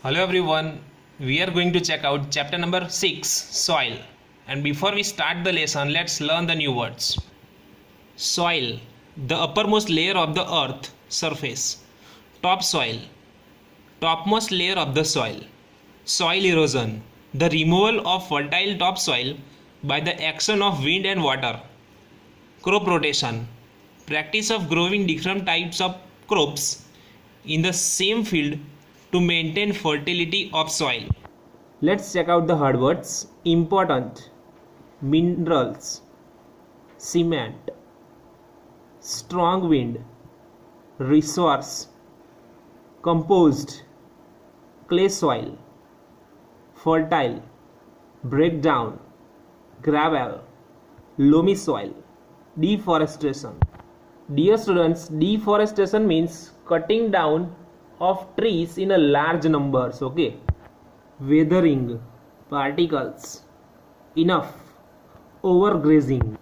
Hello everyone, we are going to check out chapter number 6 Soil. And before we start the lesson, let's learn the new words. Soil, the uppermost layer of the earth surface. Topsoil, topmost layer of the soil. Soil erosion, the removal of fertile topsoil by the action of wind and water. Crop rotation, practice of growing different types of crops in the same field to maintain fertility of soil. Let's check out the hard words. Important, minerals, cement, strong wind, resource, composed, clay soil, fertile, breakdown, gravel, loamy soil, deforestation. Dear students, deforestation means cutting down of trees in a large numbers. Okay. Weathering, particles, enough, overgrazing.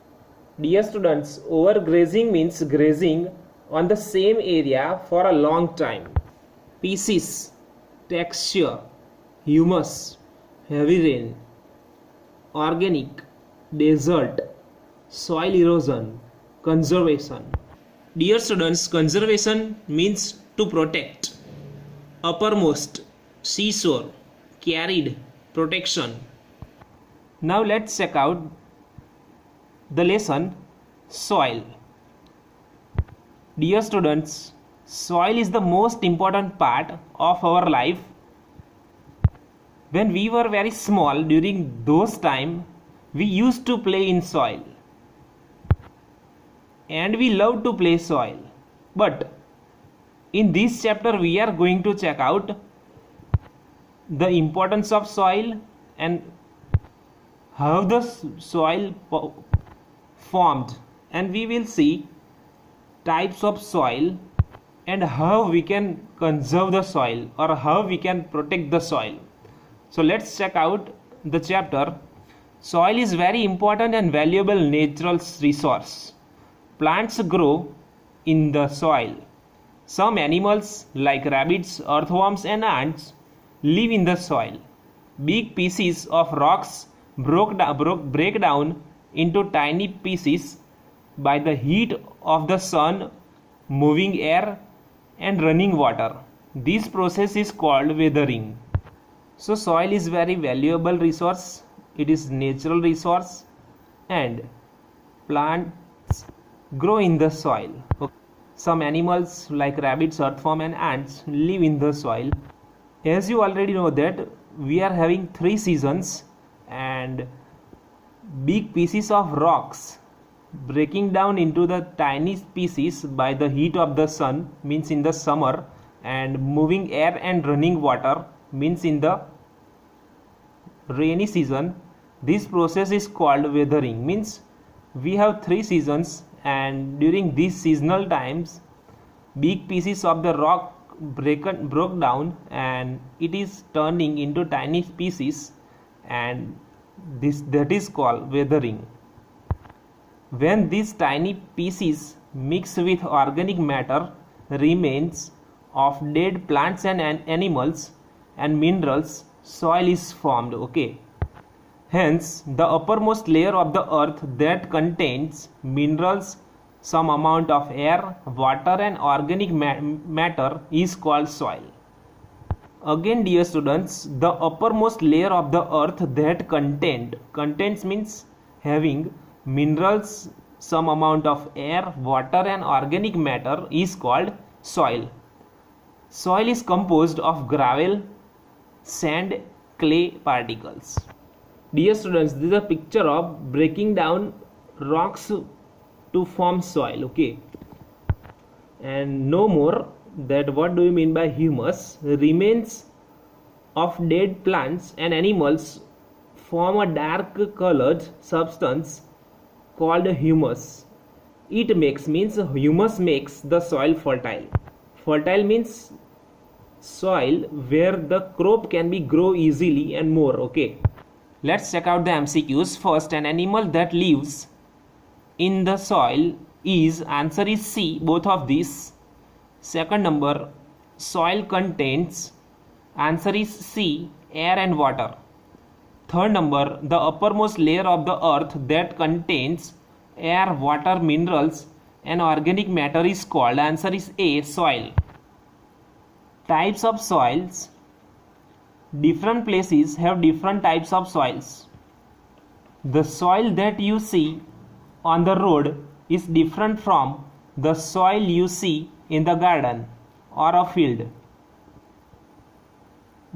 Dear students, overgrazing means grazing on the same area for a long time. Species, texture, humus, heavy rain, organic, desert, soil erosion, conservation. Dear students, conservation means to protect. Uppermost, seashore, carried, protection. Now let's check out the lesson soil. Dear students, soil is the most important part of our life. When we were very small, during those time, we used to play in soil. And we love to play soil. But in this chapter we are going to check out the importance of soil and how the soil formed, and we will see types of soil and how we can conserve the soil or how we can protect the soil. So let's check out the chapter. Soil is very important and valuable natural resource. Plants grow in the soil. Some animals like rabbits, earthworms and ants live in the soil. Big pieces of rocks break down into tiny pieces by the heat of the sun, moving air and running water. This process is called weathering. So soil is very valuable resource. It is natural resource and plants grow in the soil. Some animals like rabbits, earthworm and ants live in the soil. As you already know that we are having 3 seasons, and big pieces of rocks breaking down into the tiny pieces by the heat of the sun means in the summer, and moving air and running water means in the rainy season. This process is called weathering. Means we have 3 seasons, and during these seasonal times big pieces of the rock broke down and it is turning into tiny pieces, and that is called weathering. When these tiny pieces mix with organic matter, remains of dead plants and animals and minerals, soil is formed. Okay. Hence, the uppermost layer of the earth that contains minerals, some amount of air, water and organic matter is called soil. Again, dear students, the uppermost layer of the earth that contains means having minerals, some amount of air, water and organic matter is called soil. Soil is composed of gravel, sand, clay particles. Dear students, this is a picture of breaking down rocks to form soil. Okay. And no more that what do you mean by humus? Remains of dead plants and animals form a dark colored substance called humus. It means humus makes the soil fertile. Fertile means soil where the crop can be grow easily and more. Okay. Let's check out the MCQs. First, an animal that lives in the soil is, answer is C, both of these. Second number, soil contains, Answer is C, air and water. Third number, the uppermost layer of the earth that contains air, water, minerals and organic matter is called. Answer is A, soil. Types of soils. Different places have different types of soils. The soil that you see on the road is different from the soil you see in the garden or a field.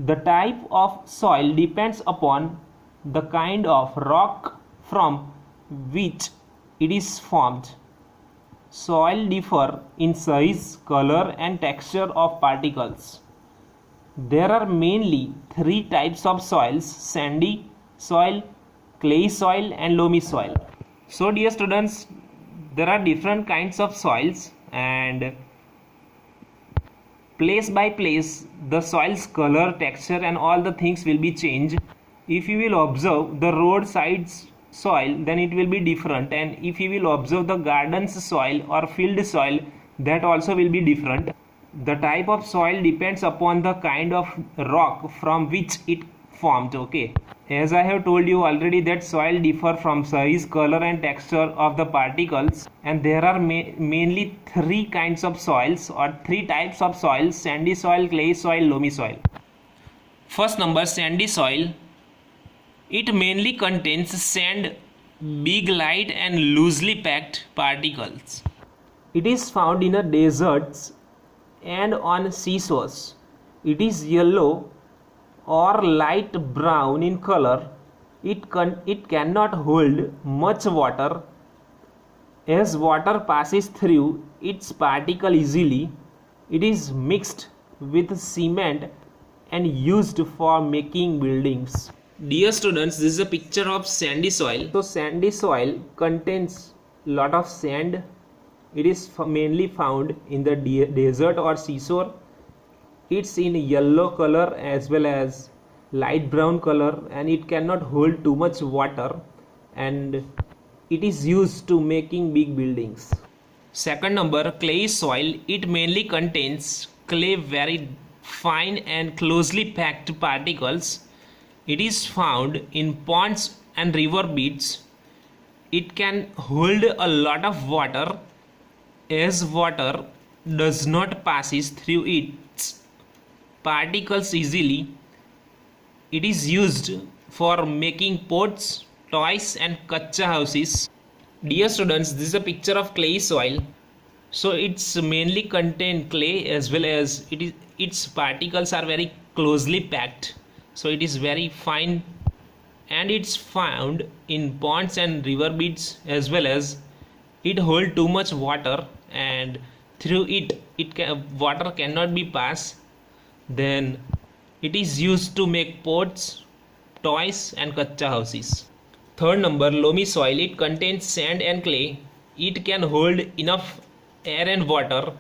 The type of soil depends upon the kind of rock from which it is formed. Soil differ in size, color and texture of particles. There are mainly three types of soils: sandy soil, clay soil and loamy soil. So dear students, there are different kinds of soils, and place by place the soil's color, texture and all the things will be changed. If you will observe the roadside soil, then it will be different, and if you will observe the garden's soil or field soil, that also will be different. The type of soil depends upon the kind of rock from which it formed. Okay, as I have told you already that soil differ from size, color and texture of the particles, and there are mainly three kinds of soils or three types of soils: sandy soil, clay soil, loamy soil. First number, sandy soil. It mainly contains sand, big, light and loosely packed particles. It is found in the deserts and on seashores. It is yellow or light brown in color. It cannot hold much water, as water passes through its particle easily. It is mixed with cement and used for making buildings. Dear students, this is a picture of sandy soil. So sandy soil contains lot of sand. It is mainly found in the desert or seashore. It's in yellow color as well as light brown color, and it cannot hold too much water, and it is used to making big buildings. Second number, clay soil. It mainly contains clay, very fine and closely packed particles. It is found in ponds and river beds. It can hold a lot of water, as water does not passes through its particles easily. It is used for making pots, toys and kacha houses. Dear students, this is a picture of clay soil. So it's mainly contain clay, as well as its particles are very closely packed. So it is very fine, and it's found in ponds and river beds, as well as it hold too much water, and through water cannot be passed. Then it is used to make pots, toys and kacha houses. Third number, loamy soil. It contains sand and clay. It can hold enough air and water.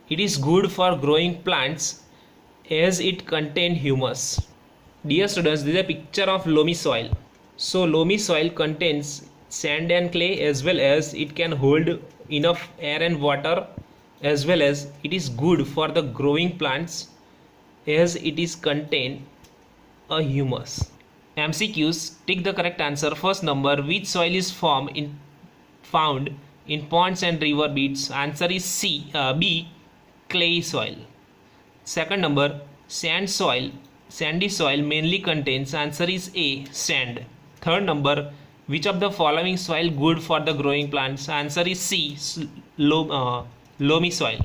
It is good for growing plants, as it contains humus. Dear students, this is a picture of loamy soil. So loamy soil contains sand and clay, as well as it can hold enough air and water, as well as it is good for the growing plants, as it is contain a humus. MCQs, tick the correct answer. First number, which soil is found in ponds and river beds? Answer is B, clay soil. Second number, sandy soil mainly contains. Answer is A, sand. Third number, which of the following soil good for the growing plants? Answer is C, loamy soil.